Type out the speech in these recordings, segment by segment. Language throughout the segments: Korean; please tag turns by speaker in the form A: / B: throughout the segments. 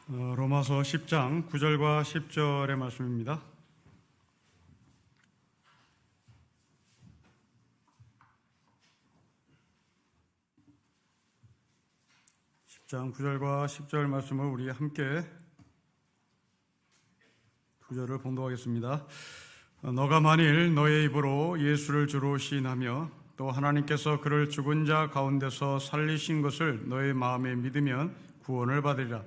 A: 로마서 10장 9절과 10절의 말씀입니다. 장 9절과 10절 말씀을 우리 함께 구절을 봉독하겠습니다. 너가 만일 너의 입으로 예수를 주로 시인하며 또 하나님께서 그를 죽은 자 가운데서 살리신 것을 너의 마음에 믿으면 구원을 받으리라.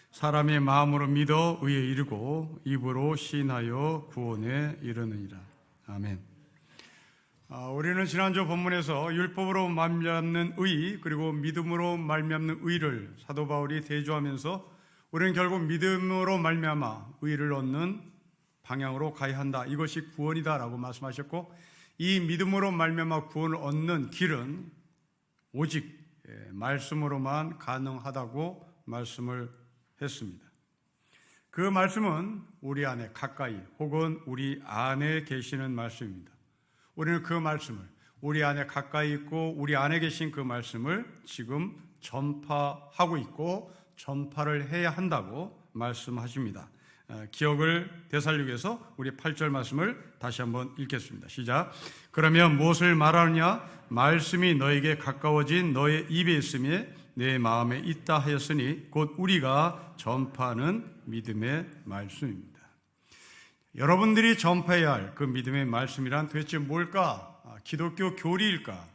A: 사람이 마음으로 믿어 의에 이르고 입으로 시인하여 구원에 이르느니라. 아멘. 우리는 지난주 본문에서 율법으로 말미암는 의 그리고 믿음으로 말미암는 의를 사도 바울이 대조하면서 우리는 결국 믿음으로 말미암아 의를 얻는 방향으로 가야 한다. 이것이 구원이다라고 말씀하셨고, 이 믿음으로 말미암아 구원을 얻는 길은 오직 말씀으로만 가능하다고 말씀을 했습니다. 그 말씀은 우리 안에 가까이 혹은 우리 안에 계시는 말씀입니다. 우리는 그 말씀을 우리 안에 가까이 있고 우리 안에 계신 그 말씀을 지금 전파하고 있고 전파를 해야 한다고 말씀하십니다. 기억을 되살리기 위해서 우리 8절 말씀을 다시 한번 읽겠습니다. 시작. 그러면 무엇을 말하느냐? 말씀이 너에게 가까워진 너의 입에 있으며 내 마음에 있다 하였으니 곧 우리가 전파하는 믿음의 말씀입니다. 여러분들이 전파해야 할 그 믿음의 말씀이란 도대체 뭘까? 기독교 교리일까?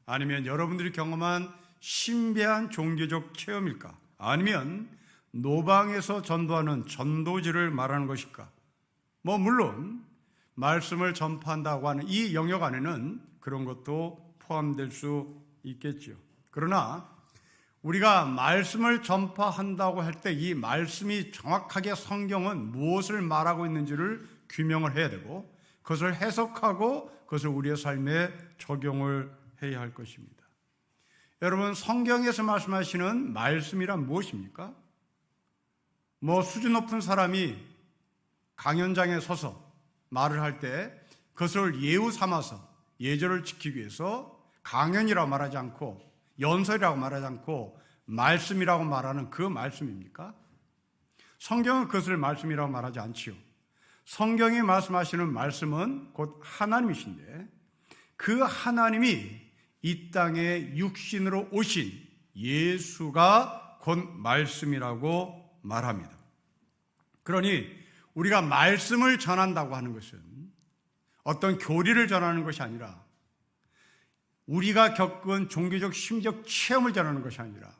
A: 아니면 여러분들이 경험한 신비한 종교적 체험일까? 아니면 노방에서 전도하는 전도지를 말하는 것일까? 물론 말씀을 전파한다고 하는 이 영역 안에는 그런 것도 포함될 수 있겠죠. 그러나 우리가 말씀을 전파한다고 할 때 이 말씀이 정확하게 성경은 무엇을 말하고 있는지를 규명을 해야 되고 그것을 해석하고 그것을 우리의 삶에 적용을 해야 할 것입니다. 여러분, 성경에서 말씀하시는 말씀이란 무엇입니까? 수준 높은 사람이 강연장에 서서 말을 할 때 그것을 예우 삼아서 예절을 지키기 위해서 강연이라고 말하지 않고 연설이라고 말하지 않고 말씀이라고 말하는 그 말씀입니까? 성경은 그것을 말씀이라고 말하지 않지요. 성경이 말씀하시는 말씀은 곧 하나님이신데 그 하나님이 이 땅에 육신으로 오신 예수가 곧 말씀이라고 말합니다. 그러니 우리가 말씀을 전한다고 하는 것은 어떤 교리를 전하는 것이 아니라 우리가 겪은 종교적 심적 체험을 전하는 것이 아니라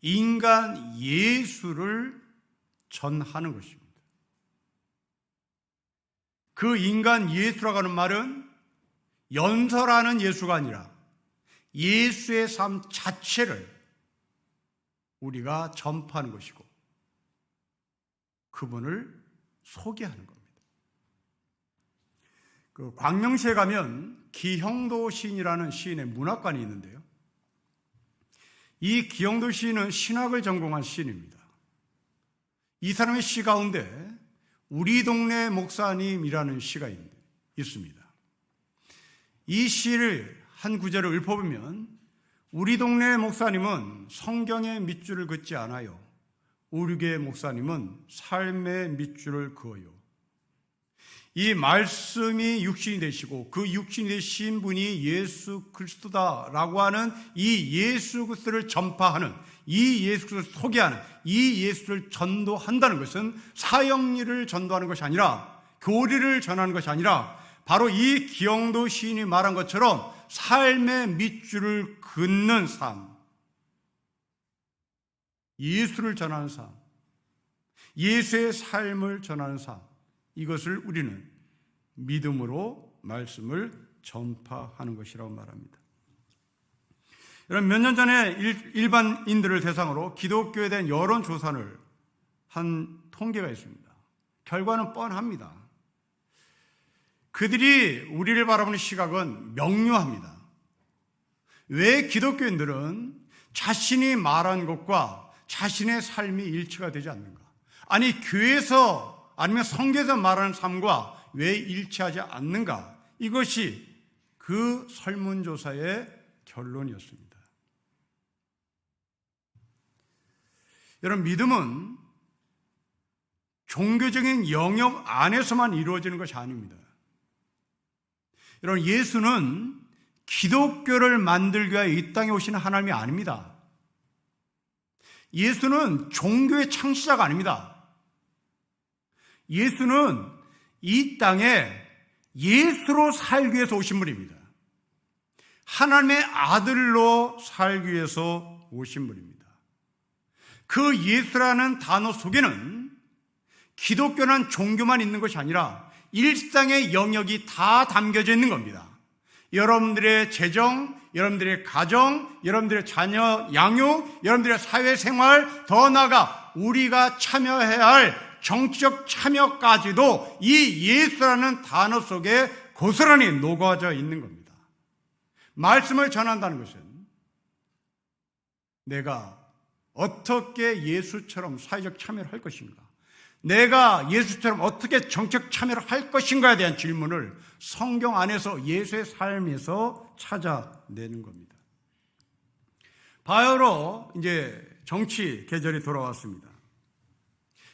A: 인간 예수를 전하는 것입니다. 그 인간 예수라고 하는 말은 연설하는 예수가 아니라 예수의 삶 자체를 우리가 전파하는 것이고 그분을 소개하는 겁니다. 광명시에 가면 기형도 시인이라는 시인의 문학관이 있는데요. 이 기형도 시인은 신학을 전공한 시인입니다. 이 사람의 시 가운데 우리 동네 목사님이라는 시가 있습니다. 이 시를 한 구절을 읊어보면 우리 동네 목사님은 성경의 밑줄을 긋지 않아요. 우리 교회 목사님은 삶의 밑줄을 그어요. 이 말씀이 육신이 되시고 그 육신이 되신 분이 예수 그리스도다라고 하는 이 예수 그리스도를 전파하는, 이 예수 그리스도를 소개하는, 이 예수를 전도한다는 것은 사형리를 전도하는 것이 아니라 교리를 전하는 것이 아니라 바로 이 기영도 시인이 말한 것처럼 삶의 밑줄을 긋는 삶, 예수를 전하는 삶, 예수의 삶을 전하는 삶, 이것을 우리는 믿음으로 말씀을 전파하는 것이라고 말합니다. 여러분, 몇 년 전에 일반인들을 대상으로 기독교에 대한 여론조사를 한 통계가 있습니다. 결과는 뻔합니다. 그들이 우리를 바라보는 시각은 명료합니다. 왜 기독교인들은 자신이 말한 것과 자신의 삶이 일치가 되지 않는가? 아니, 교회에서 아니면 성경에서 말하는 삶과 왜 일치하지 않는가? 이것이 그 설문조사의 결론이었습니다. 여러분, 믿음은 종교적인 영역 안에서만 이루어지는 것이 아닙니다. 여러분, 예수는 기독교를 만들기 위해 이 땅에 오신 하나님이 아닙니다. 예수는 종교의 창시자가 아닙니다. 예수는 이 땅에 예수로 살기 위해서 오신 분입니다. 하나님의 아들로 살기 위해서 오신 분입니다. 그 예수라는 단어 속에는 기독교는 종교만 있는 것이 아니라 일상의 영역이 다 담겨져 있는 겁니다. 여러분들의 재정, 여러분들의 가정, 여러분들의 자녀 양육, 여러분들의 사회생활, 더 나아가 우리가 참여해야 할 정치적 참여까지도 이 예수라는 단어 속에 고스란히 녹아져 있는 겁니다. 말씀을 전한다는 것은 내가 어떻게 예수처럼 사회적 참여를 할 것인가, 내가 예수처럼 어떻게 정책 참여를 할 것인가에 대한 질문을 성경 안에서 예수의 삶에서 찾아내는 겁니다. 바야흐로 이제 정치 계절이 돌아왔습니다.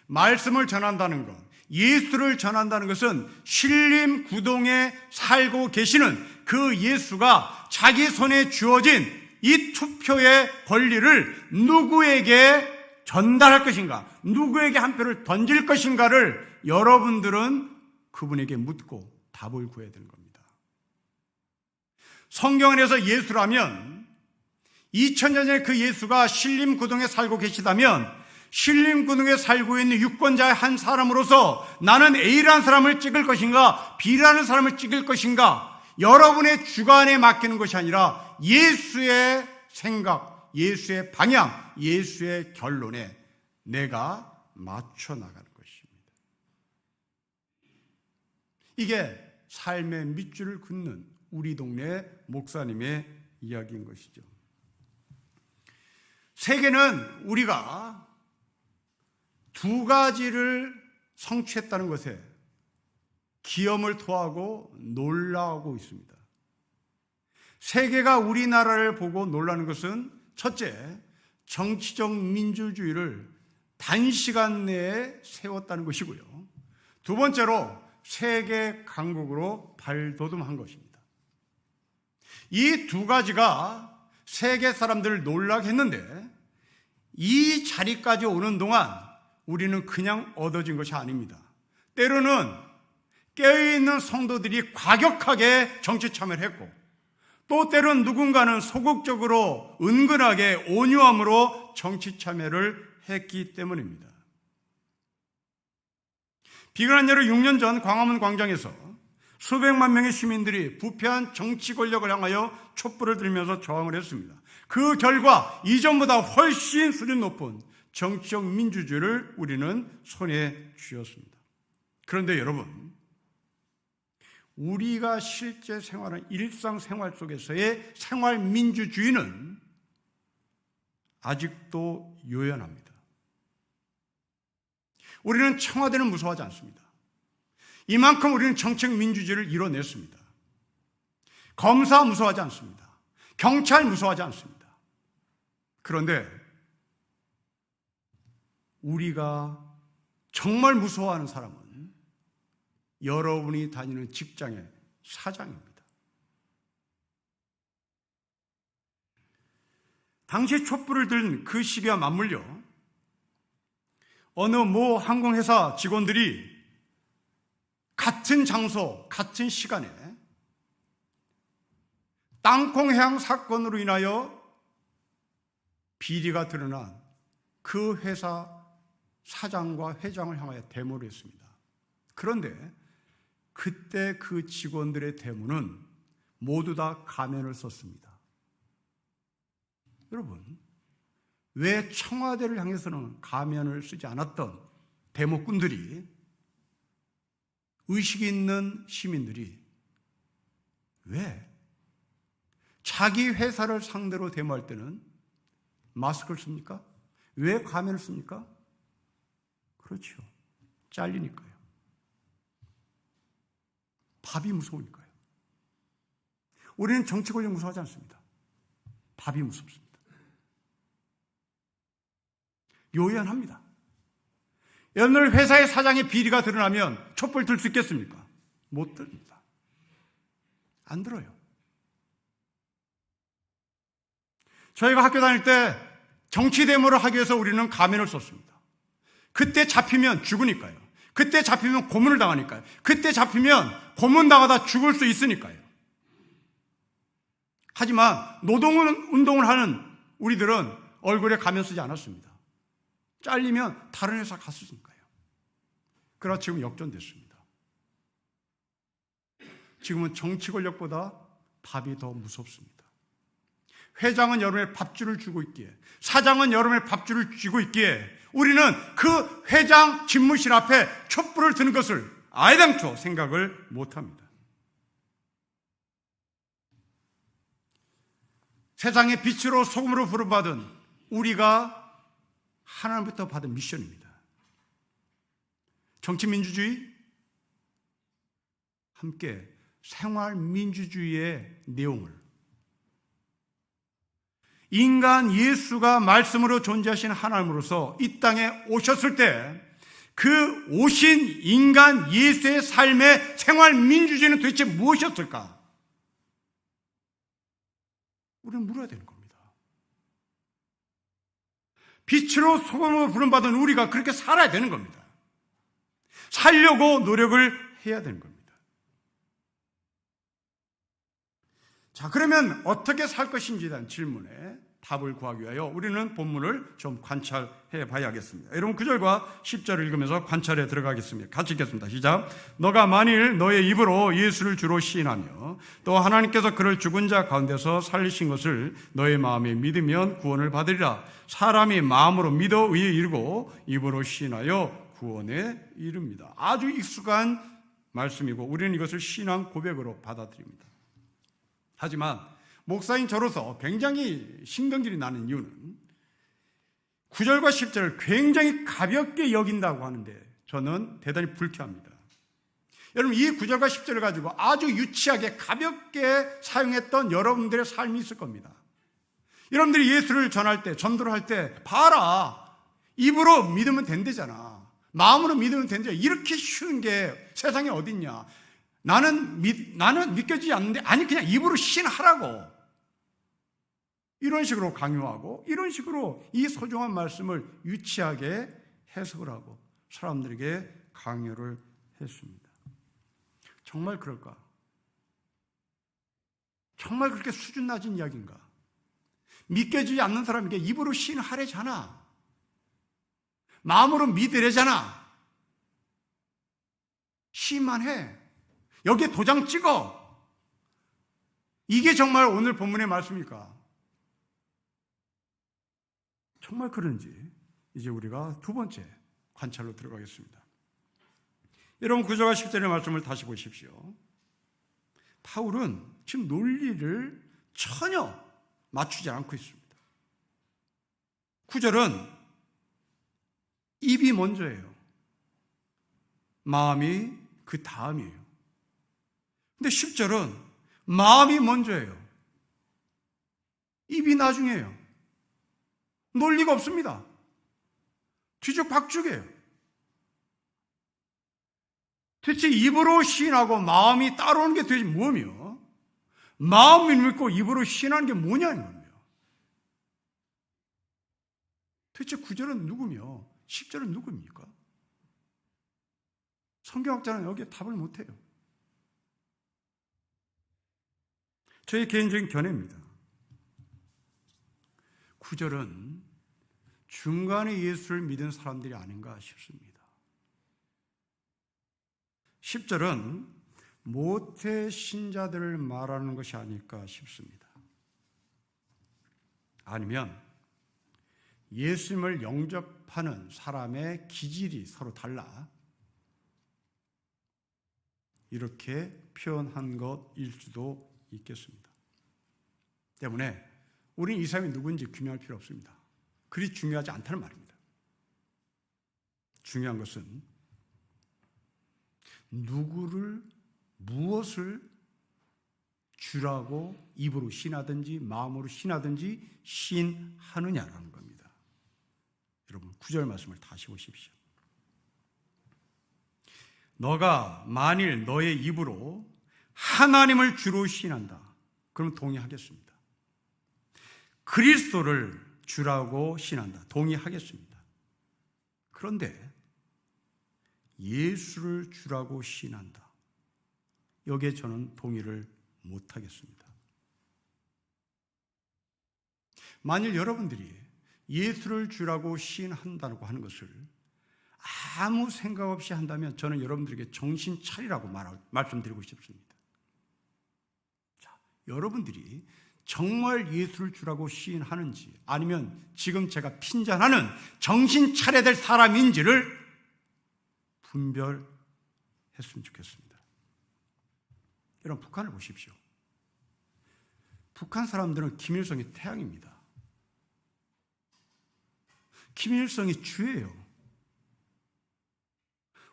A: 말씀을 전한다는 것, 예수를 전한다는 것은 신림구동에 살고 계시는 그 예수가 자기 손에 주어진 이 투표의 권리를 누구에게 전달할 것인가, 누구에게 한 표를 던질 것인가를 여러분들은 그분에게 묻고 답을 구해야 되는 겁니다. 성경 안에서 예수라면 2000년 전에 그 예수가 신림구동에 살고 계시다면 신림구동에 살고 있는 유권자의 한 사람으로서 나는 A라는 사람을 찍을 것인가, B라는 사람을 찍을 것인가, 여러분의 주관에 맡기는 것이 아니라 예수의 생각, 예수의 방향, 예수의 결론에 내가 맞춰 나가는 것입니다. 이게 삶의 밑줄을 긋는 우리 동네 목사님의 이야기인 것이죠. 세계는 우리가 두 가지를 성취했다는 것에 기염을 토하고 놀라고 있습니다. 세계가 우리나라를 보고 놀라는 것은 첫째, 정치적 민주주의를 단시간 내에 세웠다는 것이고요. 두 번째로 세계 강국으로 발돋움한 것입니다. 이 두 가지가 세계 사람들을 놀라게 했는데 이 자리까지 오는 동안 우리는 그냥 얻어진 것이 아닙니다. 때로는 깨어있는 성도들이 과격하게 정치 참여를 했고, 또 때로는 누군가는 소극적으로 은근하게 온유함으로 정치 참여를 했기 때문입니다. 비근한 여름 6년 전 광화문 광장에서 수백만 명의 시민들이 부패한 정치 권력을 향하여 촛불을 들면서 저항을 했습니다. 그 결과 이전보다 훨씬 수준 높은 정치적 민주주의를 우리는 손에 쥐었습니다. 그런데 여러분, 우리가 실제 생활하는 일상생활 속에서의 생활민주주의는 아직도 요연합니다. 우리는 청와대는 무서워하지 않습니다. 이만큼 우리는 정책 민주주의를 이뤄냈습니다. 검사 무서워하지 않습니다. 경찰 무서워하지 않습니다. 그런데 우리가 정말 무서워하는 사람은 여러분이 다니는 직장의 사장입니다. 당시 촛불을 든 그 시기와 맞물려 어느 모 항공회사 직원들이 같은 장소, 같은 시간에 땅콩 해양 사건으로 인하여 비리가 드러난 그 회사 사장과 회장을 향하여 데모를 했습니다. 그런데 그때 그 직원들의 데모는 모두 다 가면을 썼습니다. 여러분, 왜 청와대를 향해서는 가면을 쓰지 않았던 데모꾼들이, 의식이 있는 시민들이 왜 자기 회사를 상대로 데모할 때는 마스크를 씁니까? 왜 가면을 씁니까? 그렇죠. 잘리니까요. 밥이 무서우니까요. 우리는 정치 권력 무서워하지 않습니다. 밥이 무섭습니다. 요연합니다. 오늘 회사의 사장의 비리가 드러나면 촛불 들 수 있겠습니까? 못 듭니다. 안 들어요. 저희가 학교 다닐 때 정치 데모를 하기 위해서 우리는 가면을 썼습니다. 그때 잡히면 죽으니까요. 그때 잡히면 고문을 당하니까요. 그때 잡히면 고문 당하다 죽을 수 있으니까요. 하지만 노동운동을 하는 우리들은 얼굴에 가면 쓰지 않았습니다. 잘리면 다른 회사 갔으니까요. 그러나 지금 역전됐습니다. 지금은 정치 권력보다 밥이 더 무섭습니다. 회장은 여러분의 밥줄을 주고 있기에, 사장은 여러분의 밥줄을 쥐고 있기에 우리는 그 회장 집무실 앞에 촛불을 드는 것을 아예당초 생각을 못합니다. 세상의 빛으로 소금으로 부름받은 우리가 하나님부터 받은 미션입니다. 정치민주주의 함께 생활민주주의의 내용을 인간 예수가 말씀으로 존재하신 하나님으로서 이 땅에 오셨을 때 그 오신 인간 예수의 삶의 생활민주주의는 도대체 무엇이었을까? 우리는 물어야 되는 겁니다. 빛으로 소금으로 부름받은 우리가 그렇게 살아야 되는 겁니다. 살려고 노력을 해야 되는 겁니다. 자, 그러면 어떻게 살 것인지에 대한 질문에 답을 구하기 위하여 우리는 본문을 좀 관찰해 봐야겠습니다. 여러분 9절과 10절을 읽으면서 관찰에 들어가겠습니다. 같이 읽겠습니다. 시작. 너가 만일 너의 입으로 예수를 주로 시인하며 또 하나님께서 그를 죽은 자 가운데서 살리신 것을 너의 마음에 믿으면 구원을 받으리라. 사람이 마음으로 믿어 의에 이르고 입으로 시인하여 구원에 이릅니다. 아주 익숙한 말씀이고 우리는 이것을 신앙 고백으로 받아들입니다. 하지만 목사인 저로서 굉장히 신경질이 나는 이유는 9절과 10절을 굉장히 가볍게 여긴다고 하는데 저는 대단히 불쾌합니다. 여러분 이 9절과 10절을 가지고 아주 유치하게 가볍게 사용했던 여러분들의 삶이 있을 겁니다. 여러분들이 예수를 전할 때, 전도를 할 때 봐라, 입으로 믿으면 된대잖아, 마음으로 믿으면 된대잖아, 이렇게 쉬운 게 세상에 어딨냐, 나는 믿겨지지 않는데, 아니 그냥 입으로 신하라고, 이런 식으로 강요하고 이런 식으로 이 소중한 말씀을 유치하게 해석을 하고 사람들에게 강요를 했습니다. 정말 그럴까? 정말 그렇게 수준 낮은 이야기인가? 믿겨지지 않는 사람에게 입으로 신하래잖아, 마음으로 믿으래잖아, 시만 해, 여기에 도장 찍어, 이게 정말 오늘 본문의 말씀입니까? 정말 그런지 이제 우리가 두 번째 관찰로 들어가겠습니다. 여러분 9절과 10절의 말씀을 다시 보십시오. 바울은 지금 논리를 전혀 맞추지 않고 있습니다. 9절은 입이 먼저예요. 마음이 그 다음이에요. 근데 10절은 마음이 먼저예요. 입이 나중이에요. 논리가 없습니다. 뒤죽박죽이에요. 대체 입으로 시인하고 마음이 따라오는 게 도대체 뭐며, 마음을 믿고 입으로 시인하는 게 뭐냐는 겁니다. 대체 9절은 누구며 10절은 누구입니까? 성경학자는 여기에 답을 못해요. 저의 개인적인 견해입니다. 9절은 중간에 예수를 믿은 사람들이 아닌가 싶습니다. 10절은 모태 신자들을 말하는 것이 아닐까 싶습니다. 아니면 예수님을 영접하는 사람의 기질이 서로 달라 이렇게 표현한 것일 수도 있겠습니다. 때문에 우리는 이 사람이 누구인지 규명할 필요 없습니다. 그리 중요하지 않다는 말입니다. 중요한 것은 누구를, 무엇을 주라고 입으로 신하든지 마음으로 신하든지 신하느냐라는 겁니다. 여러분 9절 말씀을 다시 보십시오. 너가 만일 너의 입으로 하나님을 주로 시인한다. 그럼 동의하겠습니다. 그리스도를 주라고 시인한다. 동의하겠습니다. 그런데 예수를 주라고 시인한다. 여기에 저는 동의를 못하겠습니다. 만일 여러분들이 예수를 주라고 시인한다고 하는 것을 아무 생각 없이 한다면 저는 여러분들에게 정신 차리라고 말씀드리고 싶습니다. 자, 여러분들이 정말 예수를 주라고 시인하는지 아니면 지금 제가 핀잔하는 정신 차려야 될 사람인지를 분별했으면 좋겠습니다. 여러분, 북한을 보십시오. 북한 사람들은 김일성이 태양입니다. 김일성이 주예요.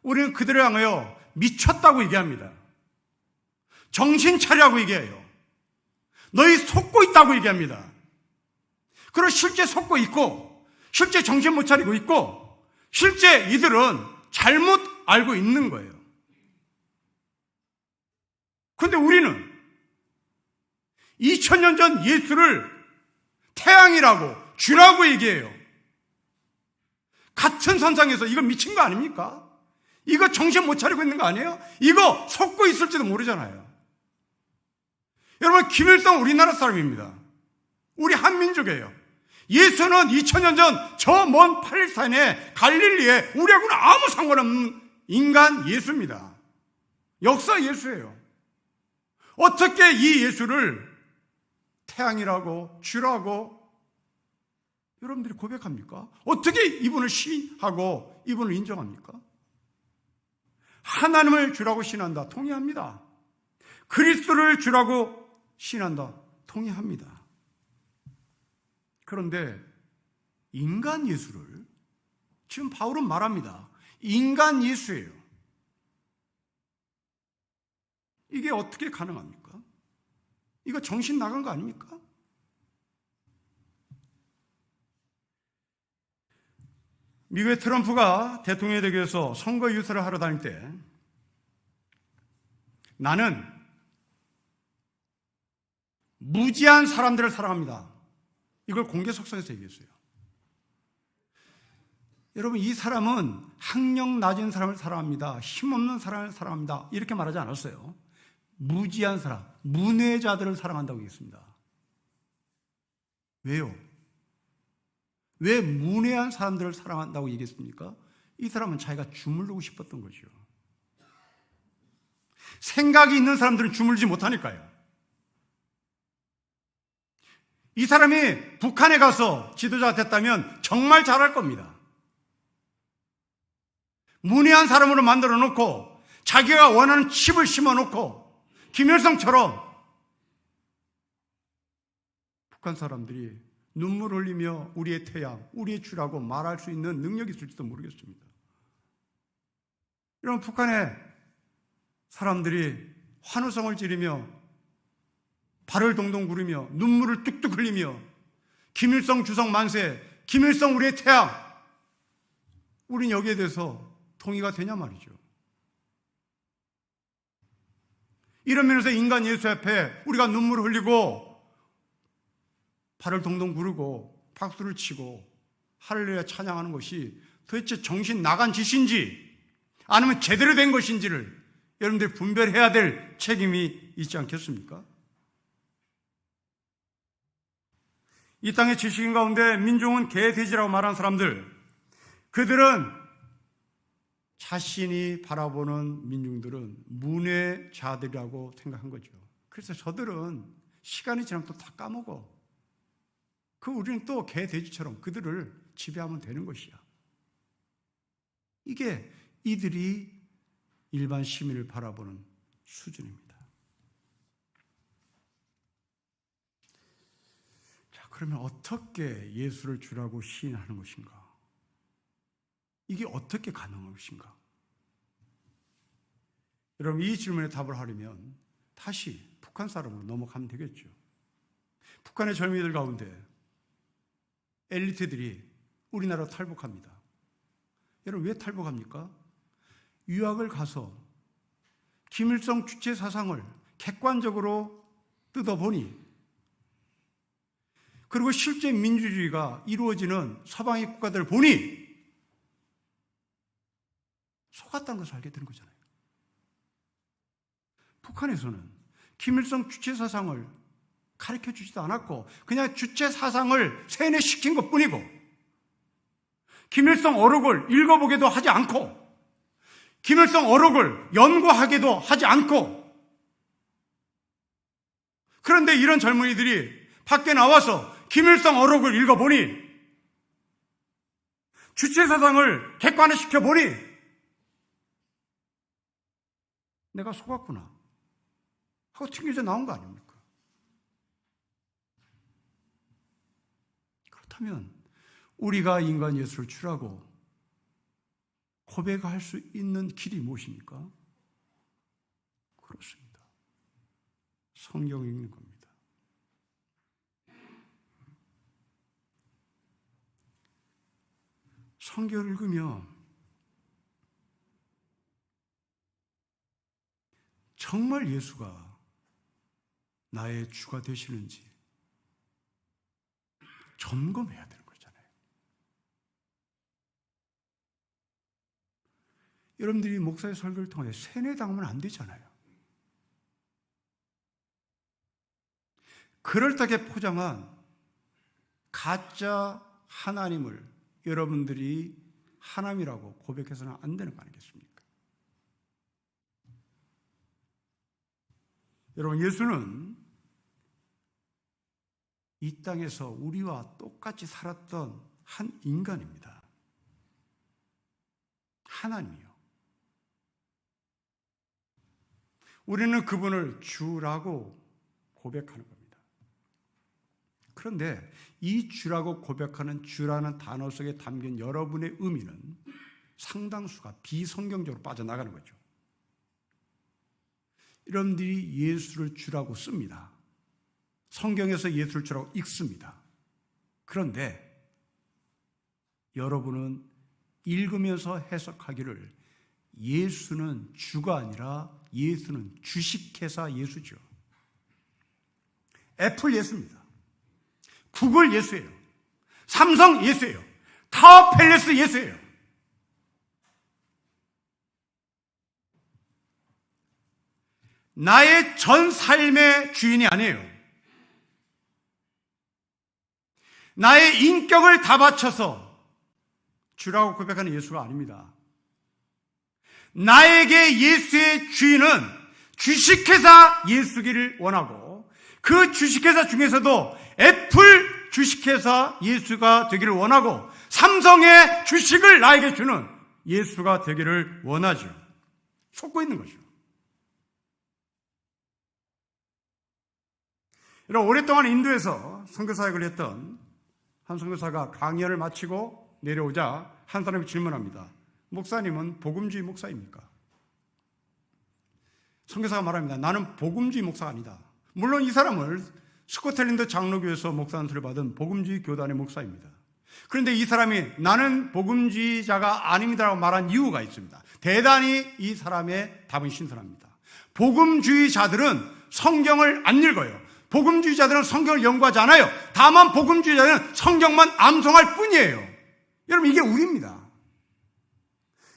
A: 우리는 그들을 향하여 미쳤다고 얘기합니다. 정신 차리라고 얘기해요. 너희 속고 있다고 얘기합니다. 그리고 실제 속고 있고, 실제 정신 못 차리고 있고, 실제 이들은 잘못 알고 있는 거예요. 그런데 우리는 2000년 전 예수를 태양이라고 주라고 얘기해요. 같은 선상에서 이거 미친 거 아닙니까? 이거 정신 못 차리고 있는 거 아니에요? 이거 속고 있을지도 모르잖아요. 여러분, 김일성 우리나라 사람입니다. 우리 한민족이에요. 예수는 2000년 전 저 먼 팔레스타인의 갈릴리에 우리하고는 아무 상관없는 인간 예수입니다. 역사 예수예요. 어떻게 이 예수를 태양이라고 주라고 여러분들이 고백합니까? 어떻게 이분을 시인하고 이분을 인정합니까? 하나님을 주라고 시인한다. 동의합니다. 그리스도를 주라고 시인한다. 동의합니다. 그런데 인간 예수를 지금 바울은 말합니다. 인간 예수예요. 이게 어떻게 가능합니까? 이거 정신 나간 거 아닙니까? 미국의 트럼프가 대통령이 되기 위해서 선거 유세를 하러 다닐 때 나는 무지한 사람들을 사랑합니다. 이걸 공개석상에서 얘기했어요. 여러분, 이 사람은 학력 낮은 사람을 사랑합니다. 힘없는 사람을 사랑합니다. 이렇게 말하지 않았어요. 무지한 사람, 문외자들을 사랑한다고 얘기했습니다. 왜요? 왜 문외한 사람들을 사랑한다고 얘기했습니까? 이 사람은 자기가 주물르고 싶었던 거죠. 생각이 있는 사람들은 주물지 못하니까요. 이 사람이 북한에 가서 지도자가 됐다면 정말 잘할 겁니다. 문외한 사람으로 만들어 놓고 자기가 원하는 칩을 심어 놓고 김일성처럼 북한 사람들이 눈물 흘리며 우리의 태양, 우리의 주라고 말할 수 있는 능력이 있을지도 모르겠습니다. 이런 북한의 사람들이 환호성을 지르며 발을 동동 구르며 눈물을 뚝뚝 흘리며 김일성 주석 만세, 김일성 우리의 태양, 우린 여기에 대해서 동의가 되냐 말이죠. 이런 면에서 인간 예수 앞에 우리가 눈물을 흘리고 발을 동동 구르고 박수를 치고 할렐루야 찬양하는 것이 도대체 정신 나간 짓인지 아니면 제대로 된 것인지를 여러분들이 분별해야 될 책임이 있지 않겠습니까? 이 땅의 지식인 가운데 민중은 개, 돼지라고 말하는 사람들, 그들은 자신이 바라보는 민중들은 문외자들이라고 생각한 거죠. 그래서 저들은 시간이 지나면 또 다 까먹어. 우리는 또 개, 돼지처럼 그들을 지배하면 되는 것이야. 이게 이들이 일반 시민을 바라보는 수준입니다. 자, 그러면 어떻게 예수를 주라고 시인하는 것인가? 이게 어떻게 가능한 것인가? 여러분, 이 질문에 답을 하려면 다시 북한 사람으로 넘어가면 되겠죠. 북한의 젊은이들 가운데 엘리트들이 우리나라로 탈북합니다. 여러분, 왜 탈북합니까? 유학을 가서 김일성 주체 사상을 객관적으로 뜯어보니, 그리고 실제 민주주의가 이루어지는 서방의 국가들을 보니 속았다는 것을 알게 되는 거잖아요. 북한에서는 김일성 주체 사상을 가르쳐 주지도 않았고 그냥 주체 사상을 세뇌시킨 것뿐이고, 김일성 어록을 읽어보게도 하지 않고 김일성 어록을 연구하게도 하지 않고, 그런데 이런 젊은이들이 밖에 나와서 김일성 어록을 읽어보니, 주체 사상을 객관화시켜 보니 내가 속았구나 하고 튕겨져 나온 거 아닙니까? 그렇다면 우리가 인간 예수를 주라고 고백할 수 있는 길이 무엇입니까? 그렇습니다. 성경 읽는 겁니다. 성경을 읽으며 정말 예수가 나의 주가 되시는지 점검해야 되는 거잖아요. 여러분들이 목사의 설교를 통해 세뇌당하면 안 되잖아요. 그럴듯하게 포장한 가짜 하나님을 여러분들이 하나님이라고 고백해서는 안 되는 거 아니겠습니까? 여러분, 예수는 이 땅에서 우리와 똑같이 살았던 한 인간입니다. 하나님이요. 우리는 그분을 주라고 고백하는 겁니다. 그런데 이 주라고 고백하는 주라는 단어 속에 담긴 여러분의 의미는 상당수가 비성경적으로 빠져나가는 거죠. 여러분들이 예수를 주라고 씁니다. 성경에서 예수를 주라고 읽습니다. 그런데 여러분은 읽으면서 해석하기를 예수는 주가 아니라 예수는 주식회사 예수죠. 애플 예수입니다. 구글 예수예요. 삼성 예수예요. 타워 팰리스 예수예요. 나의 전 삶의 주인이 아니에요. 나의 인격을 다 바쳐서 주라고 고백하는 예수가 아닙니다. 나에게 예수의 주인은 주식회사 예수기를 원하고, 그 주식회사 중에서도 애플 주식회사 예수가 되기를 원하고, 삼성의 주식을 나에게 주는 예수가 되기를 원하죠. 속고 있는 거죠. 여러분, 오랫동안 인도에서 선교사역을 했던 한 선교사가 강연을 마치고 내려오자 한 사람이 질문합니다. 목사님은 복음주의 목사입니까? 선교사가 말합니다. 나는 복음주의 목사가 아니다. 물론 이 사람을 스코틀랜드 장로교에서 목사 안수를 받은 복음주의 교단의 목사입니다. 그런데 이 사람이 나는 복음주의자가 아닙니다라고 말한 이유가 있습니다. 대단히 이 사람의 답은 신선합니다. 복음주의자들은 성경을 안 읽어요. 복음주의자들은 성경을 연구하지 않아요. 다만 복음주의자들은 성경만 암송할 뿐이에요. 여러분, 이게 우리입니다.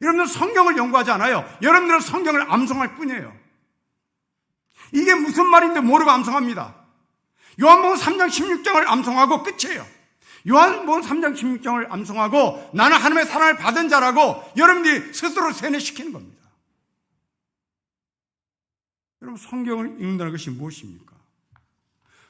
A: 여러분들은 성경을 연구하지 않아요. 여러분들은 성경을 암송할 뿐이에요. 이게 무슨 말인지 모르고 암송합니다. 요한복음 3장 16장을 암송하고 끝이에요. 요한복음 3장 16장을 암송하고 나는 하나님의 사랑을 받은 자라고 여러분들이 스스로 세뇌시키는 겁니다. 여러분, 성경을 읽는다는 것이 무엇입니까?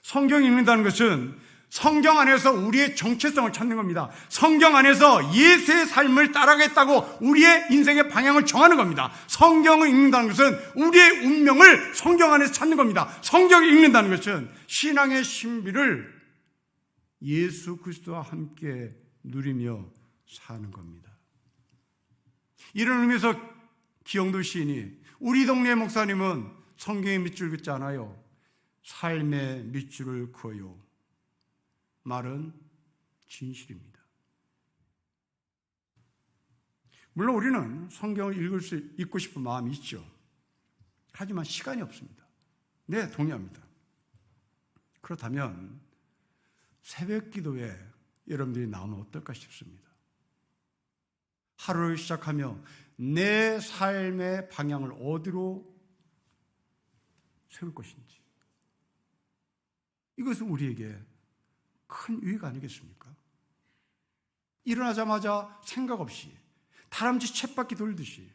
A: 성경을 읽는다는 것은 성경 안에서 우리의 정체성을 찾는 겁니다. 성경 안에서 예수의 삶을 따라가겠다고 우리의 인생의 방향을 정하는 겁니다. 성경을 읽는다는 것은 우리의 운명을 성경 안에서 찾는 겁니다. 성경을 읽는다는 것은 신앙의 신비를 예수 그리스도와 함께 누리며 사는 겁니다. 이런 의미에서 기영도 시인이 우리 동네 목사님은 성경의 밑줄 긋지 않아요. 삶의 밑줄을 그어요. 말은 진실입니다. 물론 우리는 성경을 읽고 싶은 마음이 있죠. 하지만 시간이 없습니다. 네, 동의합니다. 그렇다면 새벽 기도에 여러분들이 나오면 어떨까 싶습니다. 하루를 시작하며 내 삶의 방향을 어디로 세울 것인지, 이것은 우리에게 큰 유익 아니겠습니까? 일어나자마자 생각 없이 다람쥐 쳇바퀴 돌듯이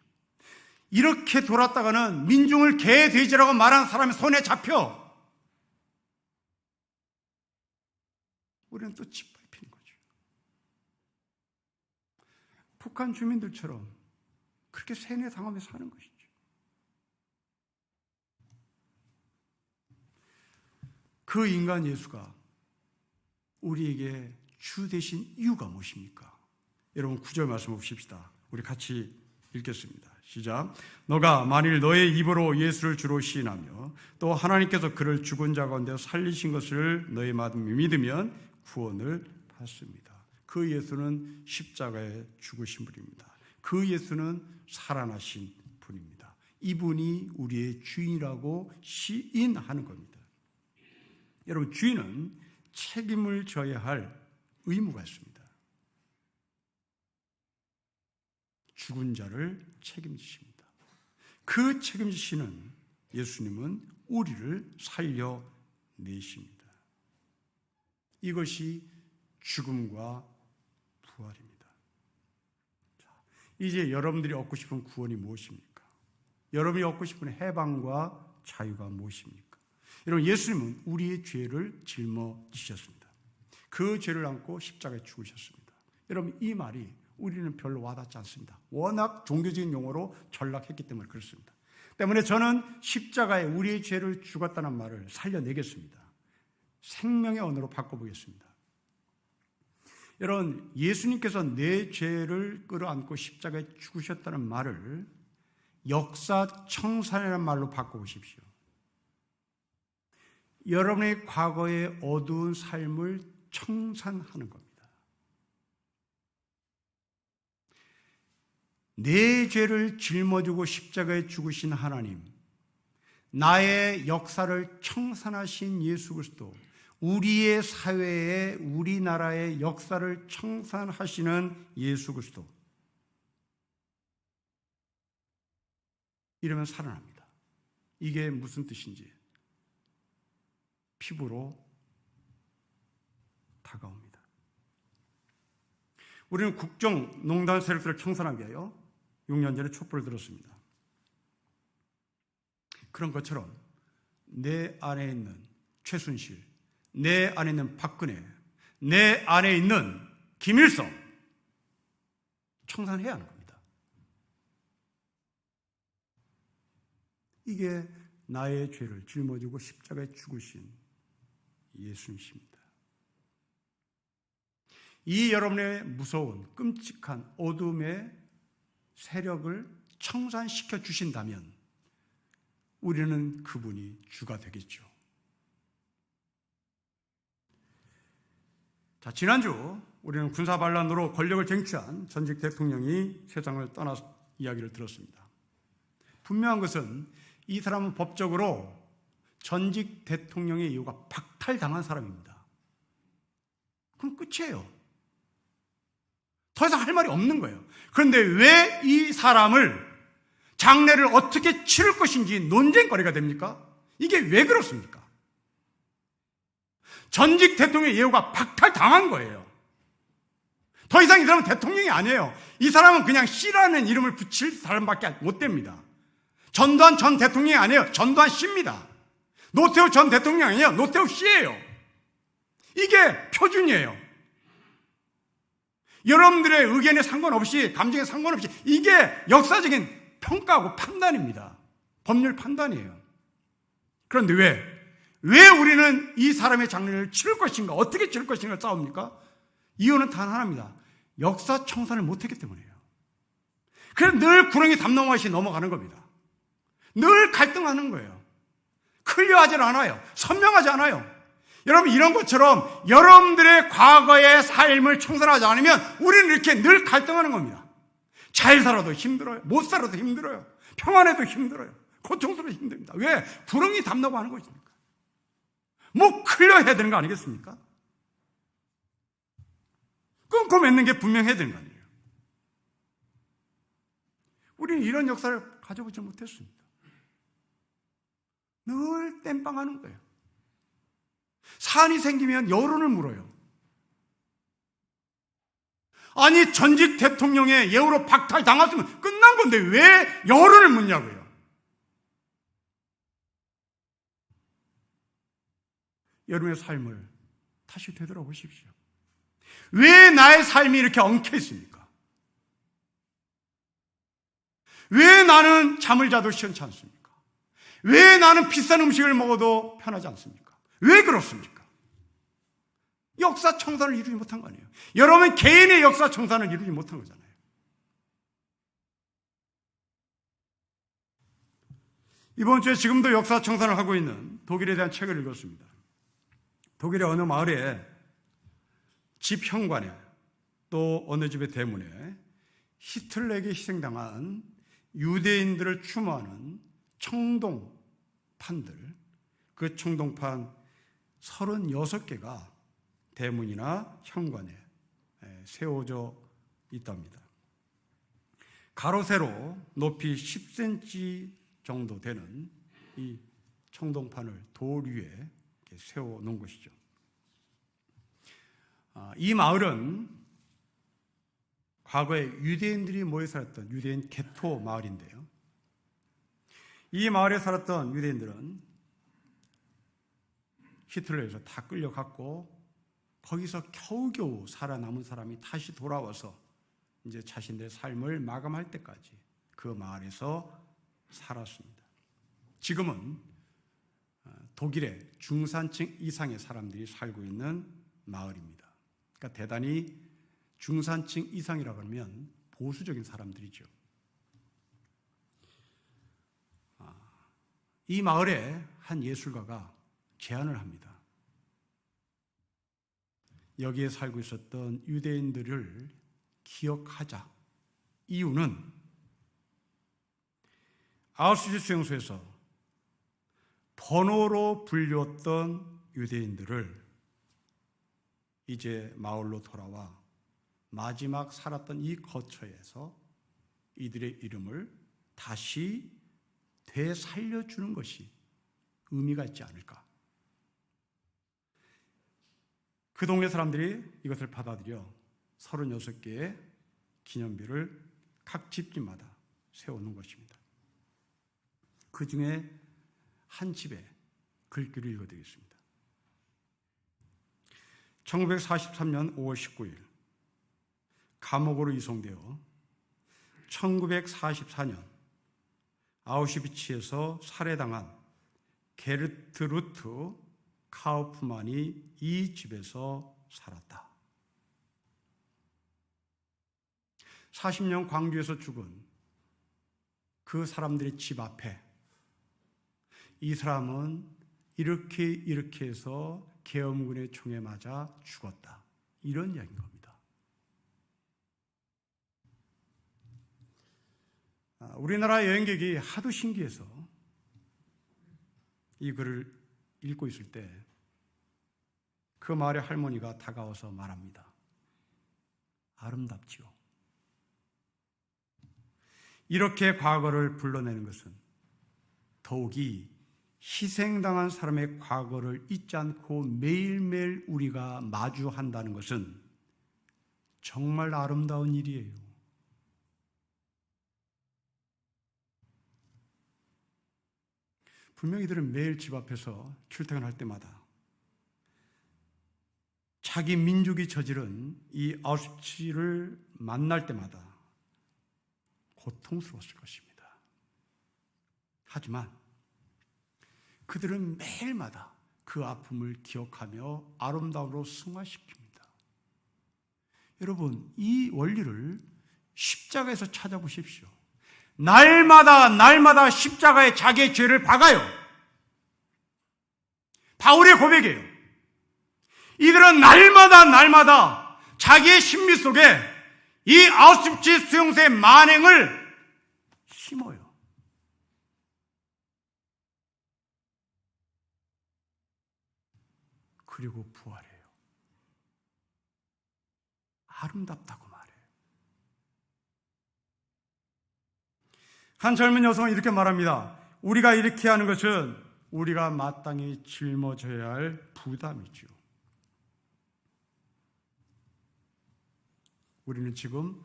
A: 이렇게 돌았다가는 민중을 개, 돼지라고 말하는 사람의 손에 잡혀 우리는 또 짓밟히는 거죠. 북한 주민들처럼 그렇게 세뇌당하며 사는 것이죠. 그 인간 예수가 우리에게 주 되신 이유가 무엇입니까? 여러분 9절 말씀 보십시다. 우리 같이 읽겠습니다. 시작. 너가 만일 너의 입으로 예수를 주로 시인하며 또 하나님께서 그를 죽은 자 가운데 살리신 것을 너의 마음에 믿으면 구원을 받습니다. 그 예수는 십자가에 죽으신 분입니다. 그 예수는 살아나신 분입니다. 이분이 우리의 주인이라고 시인하는 겁니다. 여러분, 주인은 책임을 져야 할 의무가 있습니다. 죽은 자를 책임지십니다. 그 책임지시는 예수님은 우리를 살려내십니다. 이것이 죽음과 부활입니다. 자, 이제 여러분들이 얻고 싶은 구원이 무엇입니까? 여러분이 얻고 싶은 해방과 자유가 무엇입니까? 여러분, 예수님은 우리의 죄를 짊어지셨습니다. 그 죄를 안고 십자가에 죽으셨습니다. 여러분, 이 말이 우리는 별로 와닿지 않습니다. 워낙 종교적인 용어로 전락했기 때문에 그렇습니다. 때문에 저는 십자가에 우리의 죄를 죽었다는 말을 살려내겠습니다. 생명의 언어로 바꿔보겠습니다. 여러분, 예수님께서 내 죄를 끌어안고 십자가에 죽으셨다는 말을 역사청산이라는 말로 바꿔보십시오. 여러분의 과거의 어두운 삶을 청산하는 겁니다. 내 죄를 짊어지고 십자가에 죽으신 하나님, 나의 역사를 청산하신 예수 그리스도, 우리의 사회에, 우리나라의 역사를 청산하시는 예수 그리스도, 이러면 살아납니다. 이게 무슨 뜻인지 피부로 다가옵니다. 우리는 국정농단 세력들을 청산하기 위하여 6년 전에 촛불을 들었습니다. 그런 것처럼 내 안에 있는 최순실, 내 안에 있는 박근혜, 내 안에 있는 김일성 청산해야 하는 겁니다. 이게 나의 죄를 짊어지고 십자가에 죽으신 예수님이십니다. 이 여러분의 무서운 끔찍한 어둠의 세력을 청산시켜 주신다면 우리는 그분이 주가 되겠죠. 자, 지난주 우리는 군사반란으로 권력을 쟁취한 전직 대통령이 세상을 떠나 이야기를 들었습니다. 분명한 것은 이 사람은 법적으로 전직 대통령의 이유가 박탈당한 사람입니다. 그럼 끝이에요. 더 이상 할 말이 없는 거예요. 그런데 왜 이 사람을 장례를 어떻게 치를 것인지 논쟁거리가 됩니까? 이게 왜 그렇습니까? 전직 대통령의 예우가 박탈당한 거예요. 더 이상 이 사람은 대통령이 아니에요. 이 사람은 그냥 C라는 이름을 붙일 사람밖에 못 됩니다. 전두환 전 대통령이 아니에요. 전두환 C입니다. 노태우 전 대통령 아니에요. 노태우 C예요. 이게 표준이에요. 여러분들의 의견에 상관없이, 감정에 상관없이 이게 역사적인 평가하고 판단입니다. 법률 판단이에요. 그런데 왜 우리는 이 사람의 장례를 치를 것인가, 어떻게 치를 것인가 싸웁니까? 이유는 단 하나입니다. 역사 청산을 못했기 때문이에요. 그래서 늘 구렁이 담 넘어가시 넘어가는 겁니다. 늘 갈등하는 거예요. 클리어하지 않아요. 선명하지 않아요. 여러분, 이런 것처럼 여러분들의 과거의 삶을 청산하지 않으면 우리는 이렇게 늘 갈등하는 겁니다. 잘 살아도 힘들어요. 못 살아도 힘들어요. 평안해도 힘들어요. 고통스러워 힘듭니다. 왜? 불응이 담나고 하는 것입니까? 뭐 클리어 해야 되는 거 아니겠습니까? 끊고 맺는 게 분명해야 되는 거 아니에요. 우리는 이런 역사를 가져보지 못했습니다. 늘 땜빵하는 거예요. 산이 생기면 여론을 물어요. 아니, 전직 대통령의 예우로 박탈당했으면 끝난 건데 왜 여론을 묻냐고요. 여러분의 삶을 다시 되돌아보십시오. 왜 나의 삶이 이렇게 엉켜 있습니까? 왜 나는 잠을 자도 시원치 않습니까? 왜 나는 비싼 음식을 먹어도 편하지 않습니까? 왜 그렇습니까? 역사 청산을 이루지 못한 거 아니에요. 여러분 개인의 역사 청산을 이루지 못한 거잖아요. 이번 주에 지금도 역사 청산을 하고 있는 독일에 대한 책을 읽었습니다. 독일의 어느 마을에 집 현관에 또 어느 집의 대문에 히틀러에게 희생당한 유대인들을 추모하는 청동판들, 그 청동판 36개가 대문이나 현관에 세워져 있답니다. 가로 세로 높이 10cm 정도 되는 이 청동판을 돌 위에 세워 놓은 것이죠. 이 마을은 과거에 유대인들이 모여 살았던 유대인 게토 마을인데요. 이 마을에 살았던 유대인들은 히틀러에서 다 끌려갔고 거기서 겨우겨우 살아남은 사람이 다시 돌아와서 이제 자신들의 삶을 마감할 때까지 그 마을에서 살았습니다. 지금은 독일의 중산층 이상의 사람들이 살고 있는 마을입니다. 그러니까 대단히 중산층 이상이라고 하면 보수적인 사람들이죠. 이 마을에 한 예술가가 제안을 합니다. 여기에 살고 있었던 유대인들을 기억하자. 이유는 아우슈비츠 수용소에서 번호로 불렸던 유대인들을 이제 마을로 돌아와 마지막 살았던 이 거처에서 이들의 이름을 다시 되살려주는 것이 의미가 있지 않을까. 그 동네 사람들이 이것을 받아들여 36개의 기념비를 각 집집마다 세우는 것입니다. 그 중에 한 집에 글귀를 읽어드리겠습니다. 1943년 5월 19일 감옥으로 이송되어 1944년 아우슈비츠에서 살해당한 게르트루트 카우프만이 이 집에서 살았다. 40년 광주에서 죽은 그 사람들의 집 앞에 이 사람은 이렇게 해서 계엄군의 총에 맞아 죽었다. 이런 이야기인 겁니다. 우리나라 여행객이 하도 신기해서 이 글을 읽고 있을 때 그 마을의 할머니가 다가와서 말합니다. 아름답지요. 이렇게 과거를 불러내는 것은 더욱이 희생당한 사람의 과거를 잊지 않고 매일매일 우리가 마주한다는 것은 정말 아름다운 일이에요. 분명히 이들은 매일 집 앞에서 출퇴근할 때마다 자기 민족이 저지른 이 아우슈비츠를 만날 때마다 고통스러웠을 것입니다. 하지만 그들은 매일마다 그 아픔을 기억하며 아름다움으로 승화시킵니다. 여러분, 이 원리를 십자가에서 찾아보십시오. 날마다 십자가에 자기의 죄를 박아요. 바울의 고백이에요. 이들은 날마다 자기의 심리 속에 이 아우슈비츠 수용소의 만행을 심어요. 그리고 부활해요. 아름답다고 말해요. 한 젊은 여성은 이렇게 말합니다. 우리가 이렇게 하는 것은 우리가 마땅히 짊어져야 할 부담이죠. 우리는 지금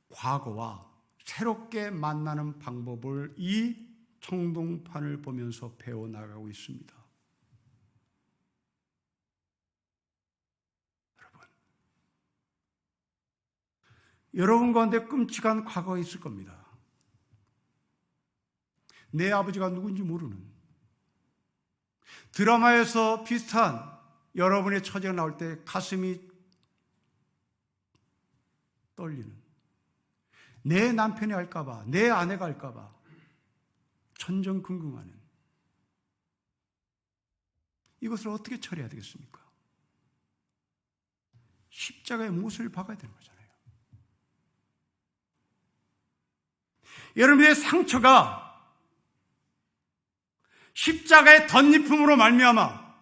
A: 과거와 새롭게 만나는 방법을 이 청동판을 보면서 배워나가고 있습니다. 여러분 가운데 끔찍한 과거가 있을 겁니다. 내 아버지가 누군지 모르는, 드라마에서 비슷한 여러분의 처지가 나올 때 가슴이 떨리는, 내 남편이 할까봐, 내 아내가 할까봐 전전긍긍하는, 이것을 어떻게 처리해야 되겠습니까? 십자가의 못을 박아야 되는 거잖아요. 여러분의 상처가 십자가의 덧입힘으로 말미암아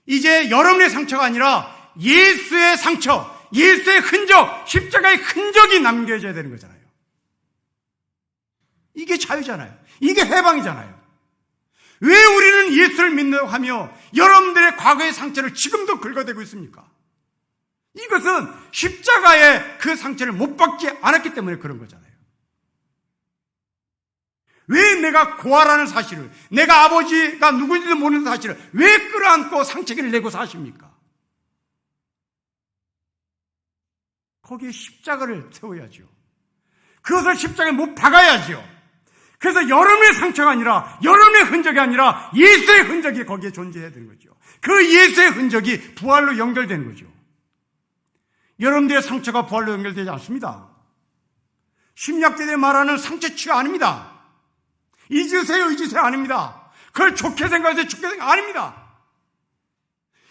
A: 이제 여러분의 상처가 아니라 예수의 상처, 예수의 흔적, 십자가의 흔적이 남겨져야 되는 거잖아요. 이게 자유잖아요. 이게 해방이잖아요. 왜 우리는 예수를 믿는다고 하며 여러분들의 과거의 상처를 지금도 긁어대고 있습니까? 이것은 십자가의 그 상처를 못 받지 않았기 때문에 그런 거잖아요. 왜 내가 고아라는 사실을, 내가 아버지가 누구인지도 모르는 사실을 왜 끌어안고 상처기를 내고 사십니까? 거기에 십자가를 세워야죠. 그것을 십자가에 못 박아야죠. 그래서 여러분의 상처가 아니라, 여러분의 흔적이 아니라 예수의 흔적이 거기에 존재해야 되는 거죠. 그 예수의 흔적이 부활로 연결되는 거죠. 여러분들의 상처가 부활로 연결되지 않습니다. 심리학자들이 말하는 상처치가 아닙니다. 잊으세요, 잊으세요 아닙니다. 그걸 좋게 생각하세요, 좋게 생각 아닙니다.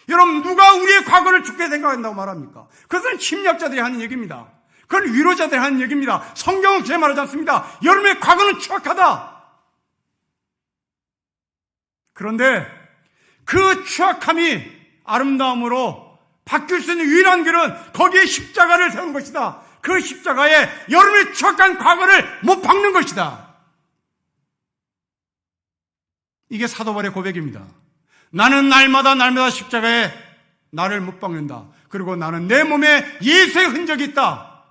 A: 여러분, 누가 우리의 과거를 좋게 생각한다고 말합니까? 그것은 심리학자들이 하는 얘기입니다. 그건 위로자들이 하는 얘기입니다. 성경은 그렇게 말하지 않습니다. 여러분의 과거는 추악하다. 그런데 그 추악함이 아름다움으로 바뀔 수 있는 유일한 길은 거기에 십자가를 세우는 것이다. 그 십자가에 여러분의 추악한 과거를 못 박는 것이다. 이게 사도 바울의 고백입니다. 나는 날마다 십자가에 나를 못 박는다. 그리고 나는 내 몸에 예수의 흔적이 있다.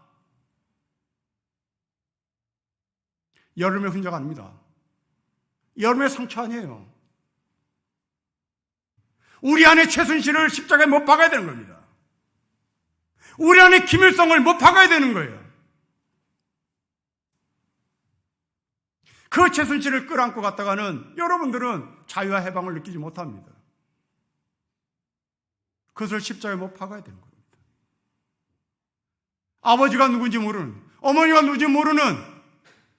A: 여러분의 흔적 아닙니다. 여러분의 상처 아니에요. 우리 안에 최순실을 십자가에 못 박아야 되는 겁니다. 우리 안에 김일성을 못 박아야 되는 거예요. 그 최순실을 끌어안고 갔다가는 여러분들은 자유와 해방을 느끼지 못합니다. 그것을 십자가에 못 박아야 되는 겁니다. 아버지가 누군지 모르는, 어머니가 누군지 모르는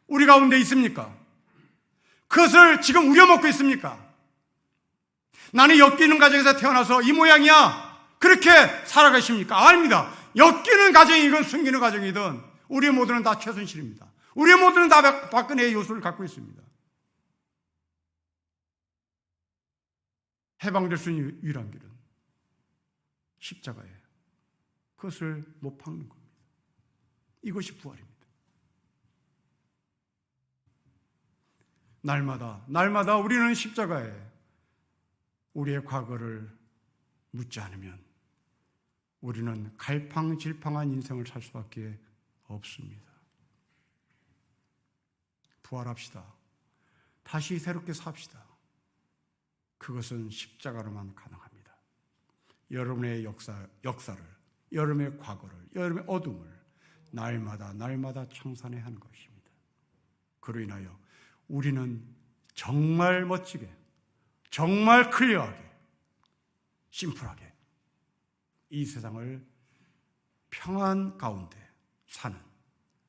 A: 우리 가운데 있습니까? 그것을 지금 우려먹고 있습니까? 나는 엮이는 가정에서 태어나서 이 모양이야, 그렇게 살아가십니까? 아닙니다. 엮이는 가정이건 숨기는 가정이든 우리 모두는 다 최순실입니다. 우리 모두는 다 박근혜의 요소를 갖고 있습니다. 해방될 수 있는 유일한 길은 십자가예요. 그것을 못 박는 겁니다. 이것이 부활입니다. 날마다 우리는 십자가에 우리의 과거를 묻지 않으면 우리는 갈팡질팡한 인생을 살 수밖에 없습니다. 부활합시다. 다시 새롭게 삽시다. 그것은 십자가로만 가능합니다. 여러분의 역사를, 여러분의 과거를, 여러분의 어둠을 날마다 청산해야 하는 것입니다. 그로 인하여 우리는 정말 멋지게, 정말 클리어하게, 심플하게 이 세상을 평안 가운데 사는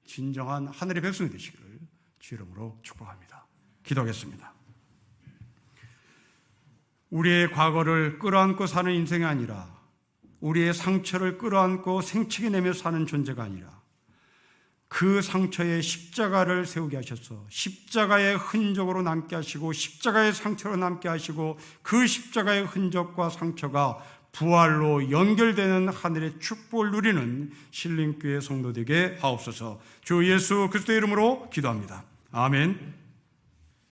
A: 진정한 하늘의 백성이 되시기를 주 이름으로 축복합니다. 기도하겠습니다. 우리의 과거를 끌어안고 사는 인생이 아니라 우리의 상처를 끌어안고 생채기내며 사는 존재가 아니라 그 상처에 십자가를 세우게 하셔서 십자가의 흔적으로 남게 하시고 십자가의 상처로 남게 하시고 그 십자가의 흔적과 상처가 부활로 연결되는 하늘의 축복을 누리는 신림교회 성도되게 하옵소서. 주 예수 그리스도의 이름으로 기도합니다. 아멘.